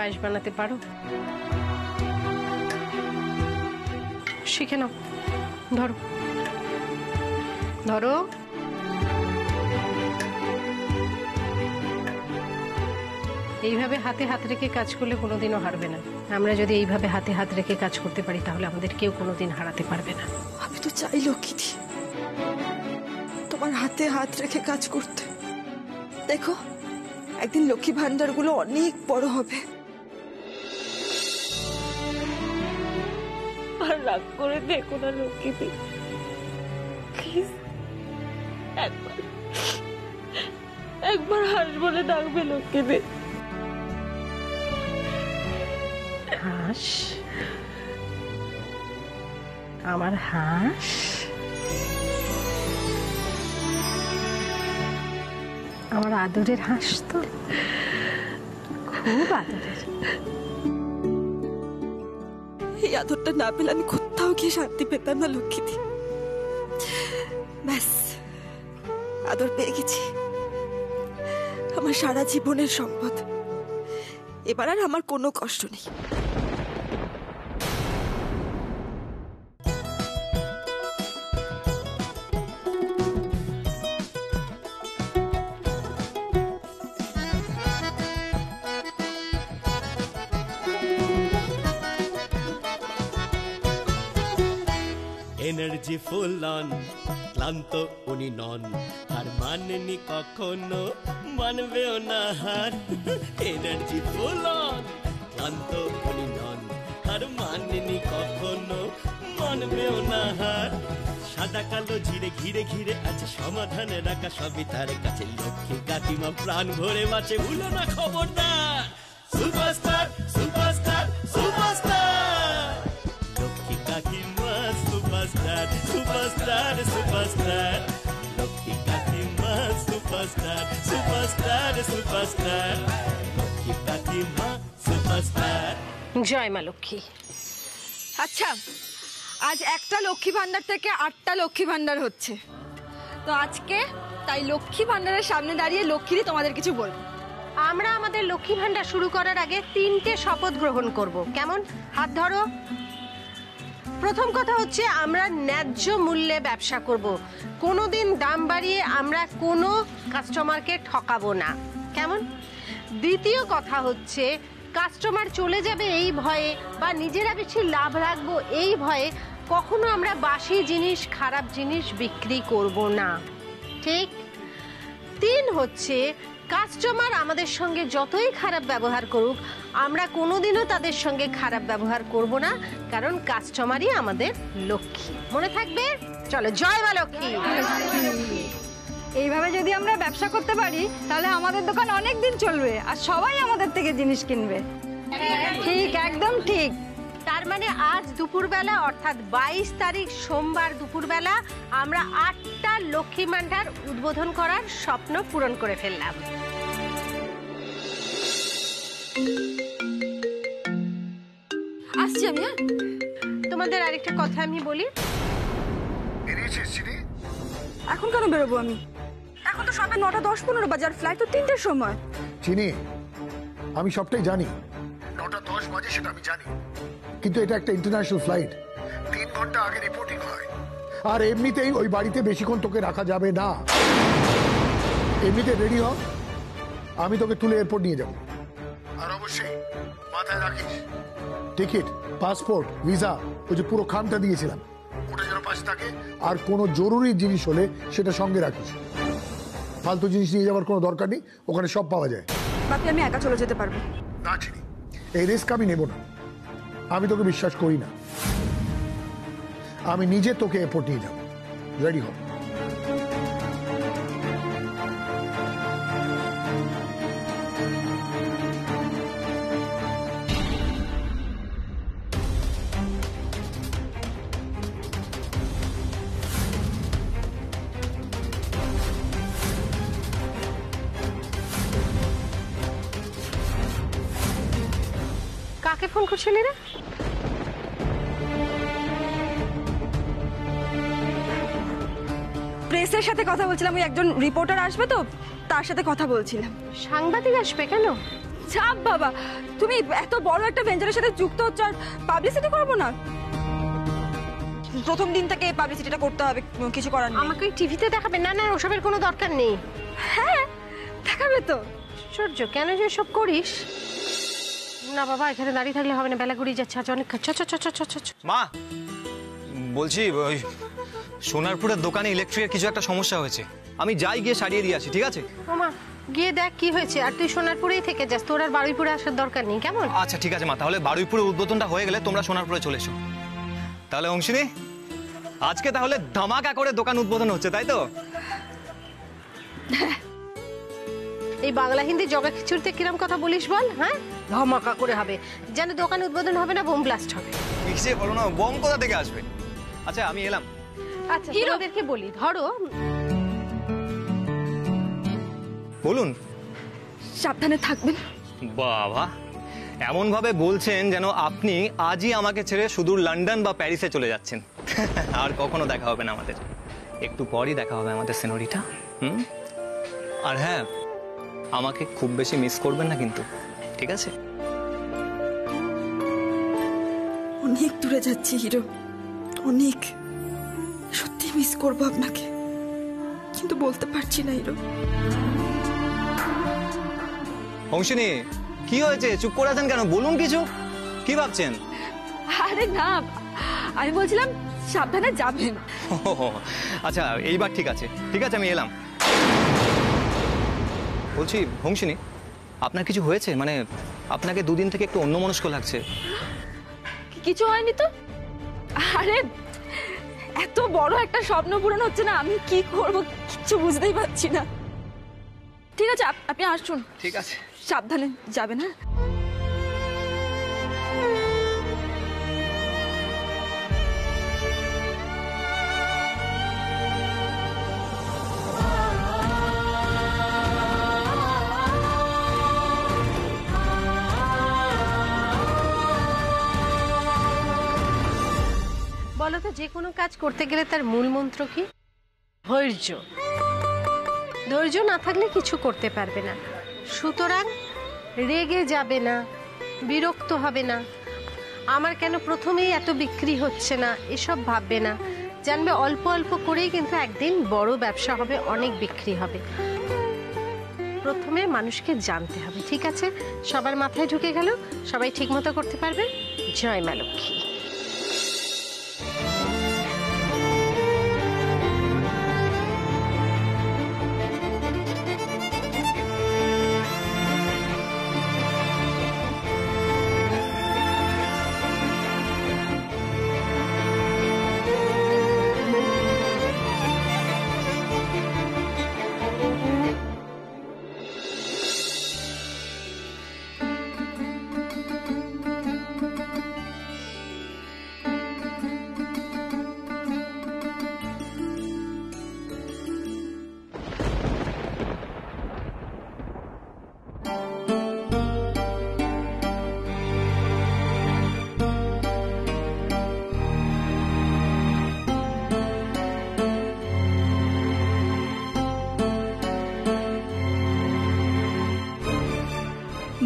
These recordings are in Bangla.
পায়েস বানাতে পারো? শিখে নাও। ধরো ধরো। এইভাবে হাতে হাত রেখে কাজ করলে কোনোদিনও হারবে না। আমরা যদি এইভাবে হাতে হাত রেখে কাজ করতে পারি তাহলে আমাদের কেউ কোনোদিন হারাতে পারবে না। আমি তো চাই লক্ষ্মীদি তোমার হাতে হাত রেখে কাজ করতে। দেখো একদিন লক্ষ্মী ভান্ডারগুলো অনেক বড় হবে। আর রাগ করে দেখো না লক্ষ্মীদি, প্লিজ একবার হাঁস বলে ডাকবে লক্ষ্মীদি। হাঁস? আমার হাঁস? আমার আদরের হাঁস তো, খুব আদরের। এই আদরটা না পেলে আমি কোথাও গিয়ে শান্তি পেতাম না লক্ষ্মীদি। ব্যাস আদর পেয়ে গেছি, আমার সারা জীবনের সম্পদ। এবার আর আমার কোনো কষ্ট নেই। এনার্জি ফুল অন, ক্লান্ত উনি নন, আর মানেনি কখনো, মানবেও না হার। এনার্জি ফুল অন, ক্লান্ত উনি নন, আর মানেনি কখনো, মানবেও না হার। সাদা কালো ঘিরে ঘিরে ঘিরে আছে সমাধানে রাখা, সবই তার কাছে। লক্ষ্মী কাকিমা প্রাণ ভরে বাঁচে, ভুলো না খবরদার। সুপারস্টার সুপারস্টার সুপারস্টার, লক্ষ্মী কাকিমা সুপারস্টার সুপারস্টার সুপারস্টার, লক্ষ্মী কাকিমা সুপারস্টার সুপারস্টার সুপারস্টার, লক্ষ্মী কাকিমা সুপারস্টার। জয় মা লক্ষ্মী। আচ্ছা আজ একটা লক্ষ্মী ভান্ডার থেকে 8টা লক্ষ্মী ভান্ডার হচ্ছে, তো আজকে তাই লক্ষ্মী ভান্ডারের সামনে দাঁড়িয়ে লক্ষ্মীরই তোমাদের কিছু বলবো। আমরা আমাদের লক্ষ্মী ভান্ডার শুরু করার আগে 3টে শপথ গ্রহণ করব। কেমন? হাত ধরো। প্রথম কথা হচ্ছে আমরা ন্যায্য মূল্যে ব্যবসা করব, কোনোদিন দাম বাড়িয়ে আমরা কোনো কাস্টমারকে ঠকাবো না। কেমন? দ্বিতীয় কথা হচ্ছে কাস্টমার চলে যাবে এই ভয়ে বা নিজেরা বেশি লাভ রাখবো এই ভয়ে কখনো আমরা বাসি জিনিস খারাপ জিনিস বিক্রি করব না। ঠিক? 3 হচ্ছে কাস্টমার আমাদের সঙ্গে যতই খারাপ ব্যবহার করুক আমরা কোনোদিনও তাদের সঙ্গে খারাপ ব্যবহার করব না, কারণ কাস্টমারই আমাদের লক্ষ্মী। মনে থাকবে? চলো, জয় মা লক্ষ্মী। এইভাবে যদি আমরা ব্যবসা করতে পারি তাহলে আমাদের দোকান অনেক দিন চলবে আর সবাই আমাদের থেকে জিনিস কিনবে। ঠিক, একদম ঠিক। তার মানে আজ দুপুরবেলা অর্থাৎ 22 তারিখ সোমবার দুপুরবেলা আমরা 8টা লক্ষ্মী ভান্ডার উদ্বোধন করার স্বপ্ন পূরণ করে ফেললাম। আসছি আমি। তোমাদের আরেকটা কথা আমি বলি। এখন কেন বেরোবো আমি? এখন তো সবে 9টা 10-15 বাজে, আর ফ্লাইট তো 3টের সময়। চিনি, আমি সবটাই জানি। 9টা 10 বাজে সেটা আমি জানি, কিন্তু এটা একটা ইন্টারন্যাশনাল ফ্লাইট, 3 ঘন্টা আগে রিপোর্টিং হয়। আর এমনিতেই ওই বাড়িতে বেশিক্ষণ তোকে রাখা যাবে না। এমনিতে রেডি হ, আমি তোকে তুলে এয়ারপোর্ট নিয়ে যাব। আর অবশ্যই মাথায় রাখিস টিকিট, পাসপোর্ট, ভিসা, ওই যে পুরো খামটা দিয়েছিলাম ওটা যেন পাশে থাকে। আর কোনো জরুরি জিনিস হলে সেটা সঙ্গে রাখিস। ফালতু জিনিস নিয়ে যাওয়ার কোনো দরকার নেই, ওখানে সব পাওয়া যায়। বাপি আমি একা চলে যেতে পারবো না চিনি, এই রিস্ক আমি নেব না। আমি তোকে বিশ্বাস করি না। আমি নিজে তোকে এয়ারপোর্ট নিয়ে যাব। রেডি হ। কাকে ফোন করছিলি রে? প্রেসের সাথে কথা বলছিলাম, ওই একজন রিপোর্টার আসবে তো তার সাথে কথা বলছিলাম। সাংবাদিক আসবে কেন? চাপ বাবা, তুমি এত বড় একটা ভেঞ্চারের সাথে যুক্ত হচ্ছ আর পাবলিসিটি করবো না? প্রথম দিন থেকে পাবলিসিটিটা করতে হবে, কিছু করার নেই। আমাকে টিভিতে দেখাবে? না না, ওসবের কোনো দরকার নেই। হ্যাঁ দেখাবে তো। সূর্য, কেন যে সব করিস? না বাবা, এখানে দাঁড়িয়ে থাকলে হবে না, বেলা গড়িয়ে যাচ্ছে, আজ অনেক মা বলছি, ওই সোনারপুরের দোকানে ইলেকট্রিকের কিছু একটা সমস্যা হয়েছে, আমি যাই গিয়ে সারিয়ে দিয়ে আসি, ঠিক আছে? ওমা, গিয়ে দেখ কি হয়েছে। আর তুই সোনারপুরেই থেকে যাস, তোর আর বারুইপুরে আসার দরকার নেই, কেমন? আচ্ছা ঠিক আছে মা, তাহলে বারুইপুরে উদ্বোধনটা হয়ে গেলে তোমরা সোনারপুরে চলে এসো। তাহলে অংশিনী, আজকে তাহলে ধামাকা করে দোকান উদ্বোধন হচ্ছে, তাই তো? এই বাংলা হিন্দি জগা খিচুড়িতে কিরম কথা বলিস বল? হ্যাঁ, ধামাকা করে হবে, যেন দোকান উদ্বোধন হবে না, বোম ব্লাস্ট হবে। কিসে বলো না, বম কোথা থেকে আসবে? আচ্ছা আমি এলাম। আচ্ছা, হিরোদেরকে বলি, ধরো। বলুন। সাবধানে থাকবেন। বাবা, এমন ভাবে বলছেন যেন আপনি আজই আমাকে ছেড়ে সুদূর লন্ডন বা প্যারিসে চলে যাচ্ছেন। আর কখনো দেখা হবে না আমাদের, একটু পরই দেখা হবে আমাদের সেনোরিটা। আর হ্যাঁ, আমাকে খুব বেশি মিস করবেন না কিন্তু, ঠিক আছে? অনেক দূরে যাচ্ছি হিরো, অনেক। সত্যি মিস করবো আপনাকে, কিন্তু বলতে পারছি না হিরো। অংশিনী, কি হয়েছে? চুপ করে আছেন কেন? বলুন কিছু, কি ভাবছেন? আরে না, আমি বলছিলাম সাবধানে যাবেন। আচ্ছা এইবার ঠিক আছে, ঠিক আছে আমি এলাম। বলছি অংশিনী, আপনার কিছু হয়েছে? মানে আপনাকে দুদিন থেকে একটু অন্যমনস্ক লাগছে। কিছু হয়নি তো। আরে এত বড় একটা স্বপ্ন পূরণ হচ্ছে না, আমি কি করব কিছু বুঝতেই পারছি না। ঠিক আছে আপনি আসুন। ঠিক আছে, সাবধানে যাবেন। হ্যাঁ বলো তো, যে কোনো কাজ করতে গেলে তার মূল মন্ত্র কি? ধৈর্য। ধৈর্য না থাকলে কিছু করতে পারবে না। সুতরাং রেগে যাবে না, বিরক্ত হবে না, আমার কেন প্রথমেই এত বিক্রি হচ্ছে না, এসব ভাববে না। জানবে অল্প অল্প করেই কিন্তু একদিন বড় ব্যবসা হবে, অনেক বিক্রি হবে। প্রথমে মানুষকে জানতে হবে, ঠিক আছে? সবার মাথায় ঢুকে গেল, সবাই ঠিক মতো করতে পারবে। জয় মা লক্ষ্মী।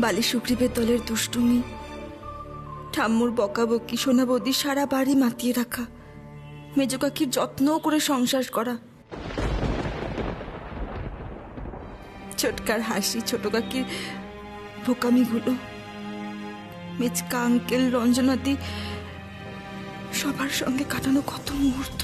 বালি সুগ্রীবের দলের দুষ্টুমি, ঠাম্মুর বকাবকি, সোনা বৌদি সারা বাড়ি মাতিয়ে রাখা, মেজো কাকির যত্ন করে সংসার করা, ছোটকার হাসি, ছোট কাকির বোকামিগুলো, মেচকা আঙ্কেল, রঞ্জনাদি, সবার সঙ্গে কাটানো কত মুহূর্ত।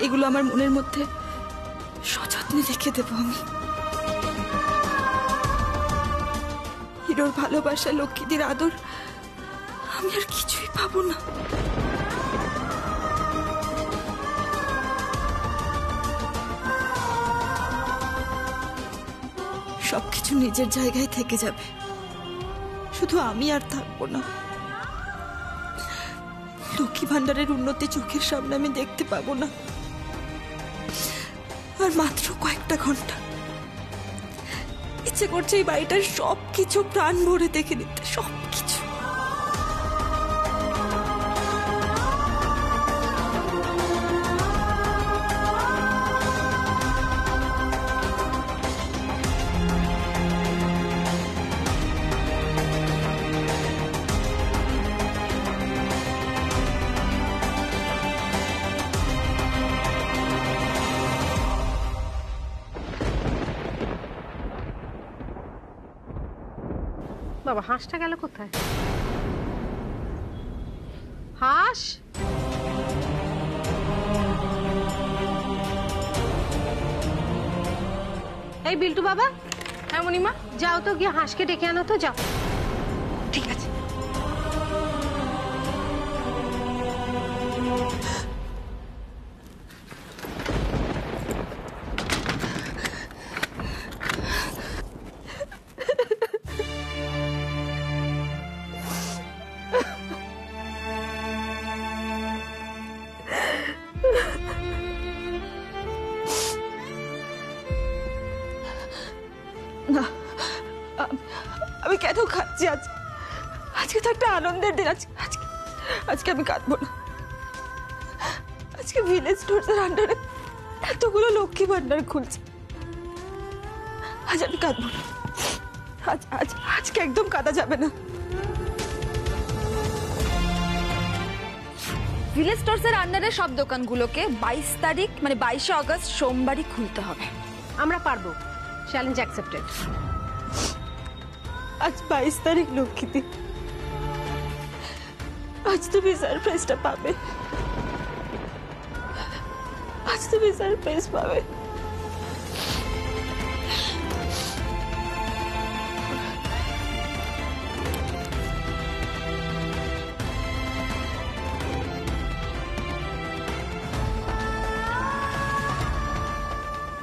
এগুলো আমার মনের মধ্যে সযত্নে রেখে দেব আমি। হিরোর ভালোবাসা, লক্ষ্মীদের আদর আমি আর কিছুই পাবো না। সবকিছু নিজের জায়গায় থেকে যাবে, শুধু আমি আর থাকবো না। লক্ষ্মী ভান্ডারের উন্নতি চোখের সামনে আমি দেখতে পাবো না। আর মাত্র কয়েকটা ঘন্টা, ইচ্ছে করছে এই বাড়িটার সবকিছু প্রাণ ভরে দেখে নিতে, সবকিছু। বাবা হাঁসটা গেল কোথায়? হাঁস, এই বিল্টু বাবা। হ্যাঁ মণিমা। যাও তো গিয়ে হাঁসকে ডেকে আনো তো, যাও। ঠিক আছে। না, আমি কেন খাচ্ছি? আজকে তো একটা আনন্দের দিন। আজকে আমি কাঁদবো না। আজকে ভিলেজ স্টোরসের আন্ডারে এতগুলো লক্ষ্মী ভান্ডার খুলছে। আজ আমি কাঁদবো না। আজকে একদম কাঁদা যাবে না। ভিলেজ স্টোরসের আন্ডারে সব দোকানগুলোকে 22 তারিখ মানে 22শে আগস্ট সোমবারই খুলতে হবে। আমরা পারবো, চ্যালেঞ্জ অ্যাকসেপ্টেড। আজ 22 তারিখ লক্ষ্মী দিন। আজ তুমি সারপ্রাইজটা পাবে। আজ তুমি সারপ্রাইজ পাবে।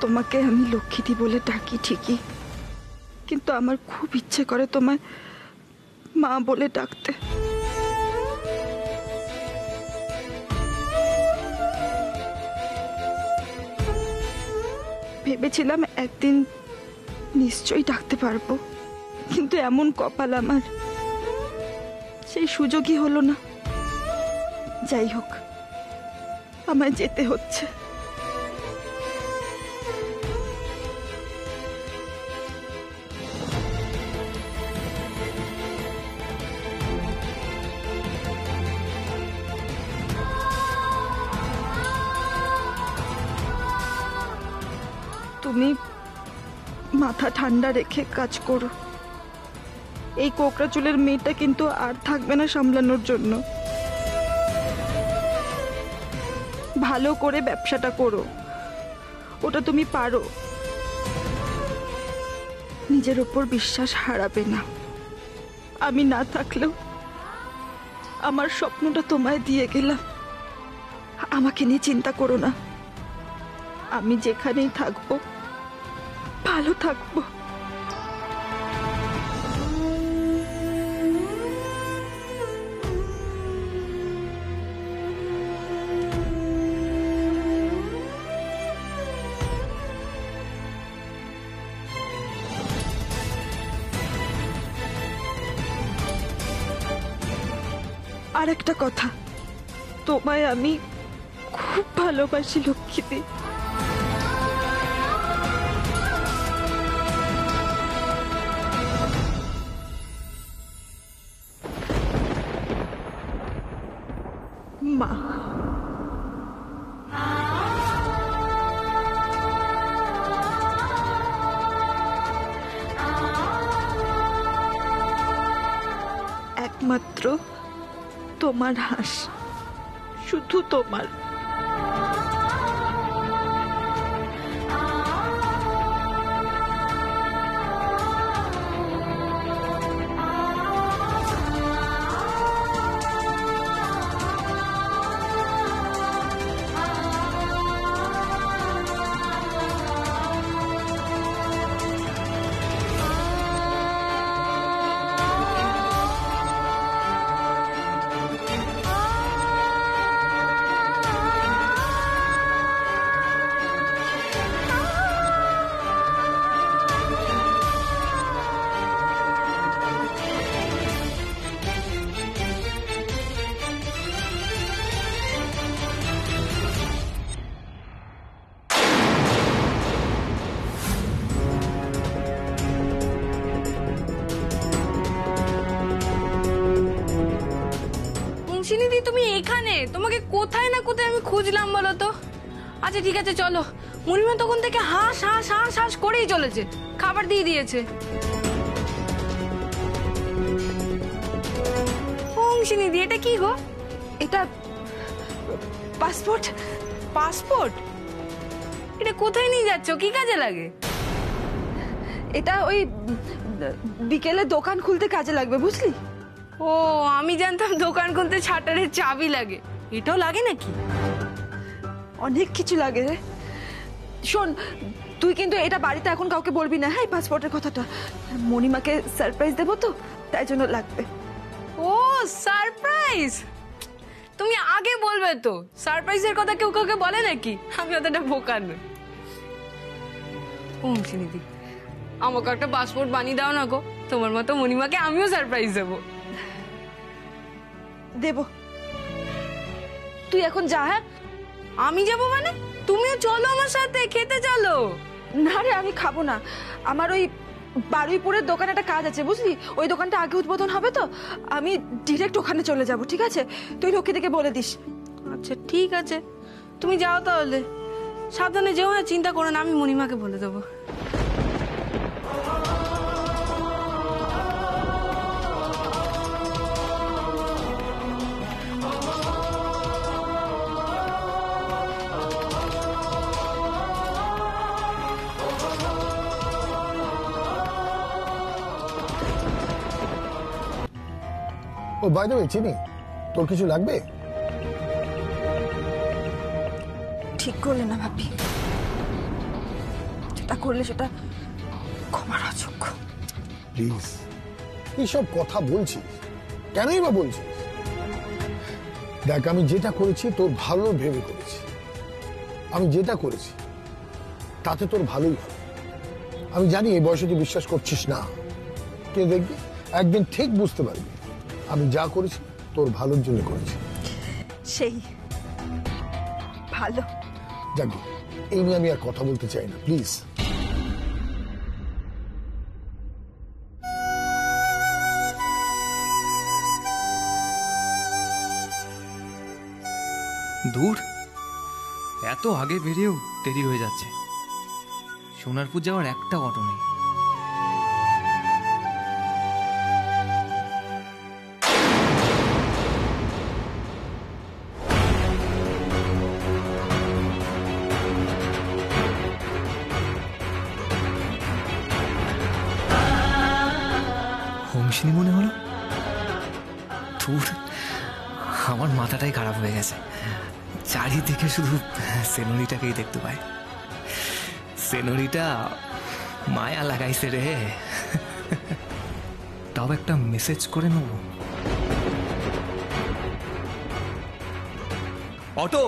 তোমাকে আমি লক্ষ্মীদি বলে ডাকি ঠিকই, কিন্তু আমার খুব ইচ্ছে করে তোমায় মা বলে ডাকতে। ভেবেছিলাম একদিন নিশ্চয়ই ডাকতে পারবো, কিন্তু এমন কপাল আমার, সেই সুযোগই হলো না। যাই হোক, আমায় যেতে হচ্ছে। তুমি মাথা ঠান্ডা রেখে কাজ করো। এই কোকড়া চুলের মেয়েটা কিন্তু আর থাকবে না সামলানোর জন্য। ভালো করে ব্যবসাটা করো, ওটা তুমি পারো। নিজের ওপর বিশ্বাস হারাবে না। আমি না থাকলেও আমার স্বপ্নটা তোমায় দিয়ে গেলাম। আমাকে নিয়ে চিন্তা করো না। আমি যেখানেই থাকবো ভালো থাকবো। আর একটা কথা, তোমায় আমি খুব ভালোবাসি লক্ষ্মীদি। মা। একমাত্র তোমার হাঁস, শুধু তোমার। চিনিদি তুমি এখানে? তোমাকে কোথায় না কোথায় আমি খুঁজলাম বলো তো। আচ্ছা ঠিক আছে চলো। মুনিমা তখন থেকে হাঁস হাঁস হাঁস হাঁস করেই চলেছে, খাবার দিয়ে দিয়েছে। অংশিনিদি, এটা কি গো? এটা পাসপোর্ট। পাসপোর্ট? এটা কোথায় নিয়ে যাচ্ছ, কি কাজে লাগে? এটা ওই বিকেলে দোকান খুলতে কাজে লাগবে, বুঝলি? ও, আমি জানতাম দোকান খুলতে ছাটারের চাবি লাগে। এটাও লাগে নাকি? অনেক কিছু লাগে রে। শোন, তুই কিন্তু এটা বাড়িতে এখন কাউকে বলবি না, হ্যাঁ, পাসপোর্টের কথাটা। মণিমাকে সারপ্রাইজ দেবো তো, তাই জন্য লাগবে। ও সারপ্রাইজ! তুমি আগে বলবে তো, সারপ্রাইজের কথা কেউ কাউকে বলে নাকি? আমি অতটা বোকা নই। অংশিনিদি, আমাকে একটা পাসপোর্ট বানিয়ে দাও না গো, তোমার মতো মণিমাকে আমিও সারপ্রাইজ দেবো। দেব, তুই এখন যা। হ্যাঁ, আমি যাবো মানে? তুমিও চলো আমার সাথে, খেতে চলো। না রে, আমি খাবো না। আমার ওই বারুইপুরের দোকানে একটা কাজ আছে, বুঝলি? ওই দোকানটা আগে উদ্বোধন হবে তো, আমি ডিরেক্ট ওখানে চলে যাব, ঠিক আছে? তুই লক্ষ্মীদিকে বলে দিস। আচ্ছা ঠিক আছে, তুমি যাও তাহলে। সাবধানে যেও, না চিন্তা করো না, আমি মণিমাকে বলে দেবো। ও বাই দ্য ওয়ে চিনি, তোর কিছু লাগবে? ঠিক করলে না ভাবি, যেটা করলে সেটা ক্ষমার অযোগ্য। প্লিজ, এইসব কথা বলছিস কেনই বা বলছিস? দেখ, আমি যেটা করেছি তোর ভালো ভেবে করেছি। আমি যেটা করেছি তাতে তোর ভালোই হবে। আমি জানি এই বয়সে তুই বিশ্বাস করছিস না, কে দেখবি একদিন ঠিক বুঝতে পারবি আমি যা করেছি তোর ভালোর জন্য করেছি। সেই ভালো। যাক, এই নিয়ে আমি আর কথা বলতে চাই না, প্লিজ। দূর, এত আগে বেরিয়েও দেরি হয়ে যাচ্ছে। সোনারপুর যাওয়ার একটা অটো নেই। হোমসিনী মনে হলো। দূর, আমার মাথাটাই খারাপ হয়ে গেছে। চারিদিকে শুধু সেনোরিটাকেই দেখতে পাই। সেনোরিটা মায়া লাগাইছে রে। তাও একটা মেসেজ করে নেব। অটো,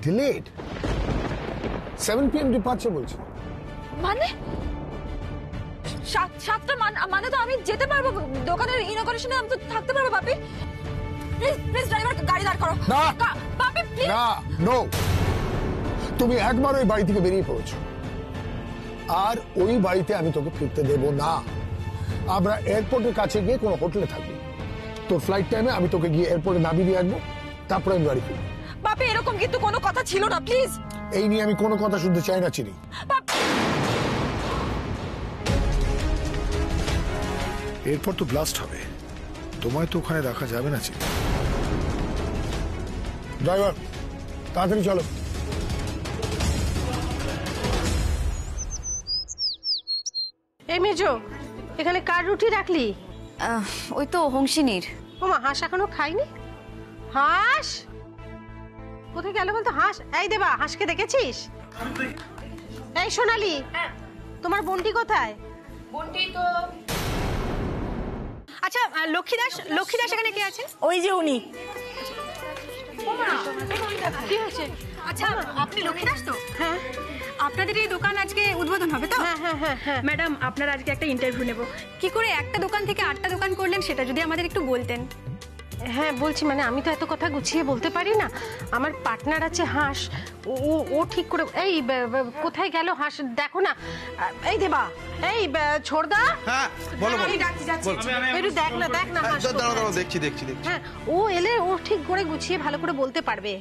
ডিলেড 7 PM ডিপার্চার বলছে। মানে 7টা মানে তো আমি যেতে পারবো দোকানের ইনঅগারেশনে, আমি তো থাকতে পারবো। বাপি প্লিজ, প্লিজ ড্রাইভার গাড়ি দাঁড় করো। না বাপি প্লিজ। না, নো, তুমি একবার ওই বাড়ি থেকে বেরিয়ে পড়েছো, আর ওই বাড়িতে আমি তোকে ফিরতে দেব না। আমরা এয়ারপোর্টের কাছে গিয়ে কোনো হোটেলে থাকবো। তোর ফ্লাইট টাইমে আমি তোকে গিয়ে এয়ারপোর্টে নামিয়ে দিয়ে আসবো, তারপরে আমি বাড়ি ফিরবো। বাপি, এরকম কিন্তু কোনো কথা ছিল না, প্লিজ। এই নিয়ে আমি কোনো কথা শুনতে চাই না, চিনি। এরপর তো ব্লাস্ট হবে, তোমায় তো ওখানে রাখা যাবে না, চিনি। ড্রাইভার, তাড়াতাড়ি চলো। এই মেজো, এখানে কার রুটি রাখলি? ওই তো হংসিনীর। ওমা, হাঁস এখনো খাইনি? হাঁস কোথায় গেল বলতো? হাঁস, এই দেবা, হাঁসকে দেখেছিস? এই সোনালি, তোমার বোনটি কোথায়? বোনটি তো আচ্ছা, লক্ষ্মীদাস এখানে কে আছে? ওই যে উনি। কি হয়েছে? আচ্ছা, আপনি লক্ষ্মীদাস তো? হ্যাঁ। আপনাদের এই দোকান আজকে উদ্বোধন হবে তো? হ্যাঁ হ্যাঁ হ্যাঁ হ্যাঁ। ম্যাডাম, আপনার আজকে একটা ইন্টারভিউ নেব। কি করে একটা দোকান থেকে 8টা দোকান করলেন, সেটা যদি আমাদের একটু বলতেন। হ্যাঁ বলছি, মানে আমি তো এত কথা গুছিয়ে বলতে পারি না। আমার পার্টনার আছে হাঁস, ও ঠিক করে। এই কোথায় গেল হাঁস? দেখো না। এই দেবা, এই ছোড়দা। হ্যাঁ বলো বলো। একটু দেখ না হাঁস। দাঁড়াও দেখছি। হ্যাঁ, ও এলে ও ঠিক করে গুছিয়ে ভালো করে বলতে পারবে।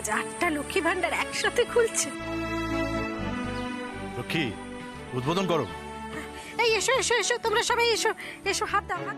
4টা লক্ষ্মী ভান্ডার একসাথে খুলছে। লক্ষ্মী উদ্বোধন করো। এই এসো এসো এসো, তোমরা সবাই এসো এসো, হাত দাও হাত।